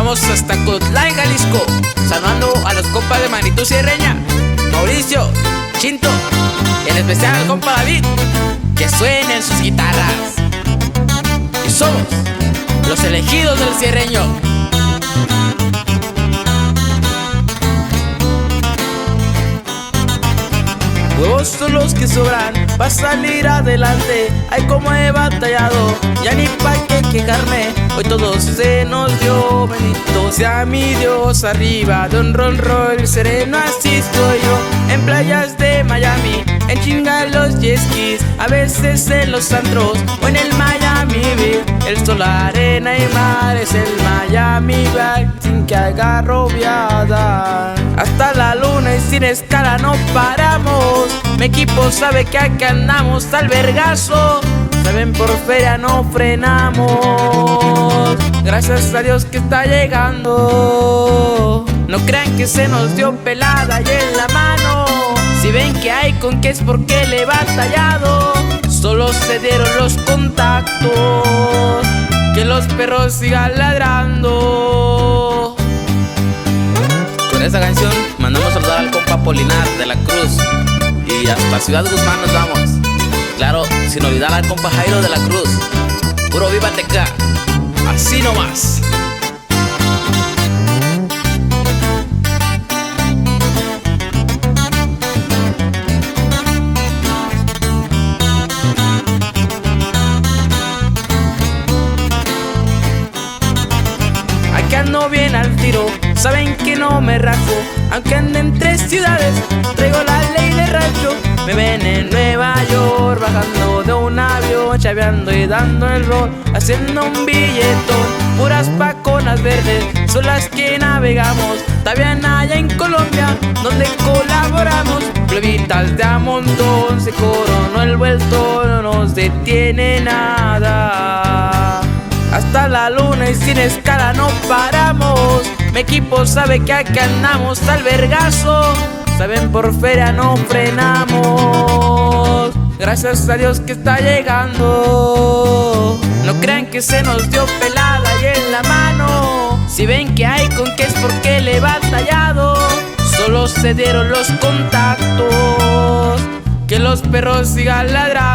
Vamos hasta Cotlán, Jalisco, saludando a los compas de Manitou Sierreña, Mauricio, Chinto y en especial al compa David, que suenen sus guitarras. Y somos los elegidos del Sierreño. Huevos son los que sobran para salir adelante. Ay, como he batallado, ya ni pa' qué quejarme. Hoy todo se nos dio, bendito sea mi Dios. Arriba de un Rolls Royce sereno, así estoy yo. En playas de Miami, en chinga los jet skis, a veces en los antros o en el Miami Beach. El sol, arena y mar es el Miami Beach, sin que haga robiada. Hasta la luna y sin escala no paramos. Mi equipo sabe que aquí andamos al vergazo. Saben, por feria no frenamos. Gracias a Dios que está llegando. No crean que se nos dio pelada y en la mano. Si ven que hay con qué es porque le he batallado. Solo se dieron los contactos. Que los perros sigan ladrando. Con esta canción mandamos a saludar al compa Polinar de la Cruz. Y hasta Ciudad Guzmán nos vamos. Claro, sin olvidar al compa Jairo de la Cruz. Puro viva Teca, así nomás. Aquí ando bien al tiro, saben que no me rajo. Aunque ande en 3 ciudades, traigo la ley de rancho. Me ven en Nueva York, bajando de un avión, chaveando y dando el rol, haciendo un billetón. Puras paconas verdes son las que navegamos. También allá en Colombia, donde colaboramos. Plebitas de a montón, se coronó el vuelto, no nos detiene nada. Hasta la luna y sin escala no paramos. Mi equipo sabe que aquí andamos al vergazo. Saben, por feria no frenamos. Gracias a Dios que está llegando. No crean que se nos dio pelada y en la mano. Si ven que hay con qué es porque le he batallado. Solo se dieron los contactos. Que los perros sigan ladrando.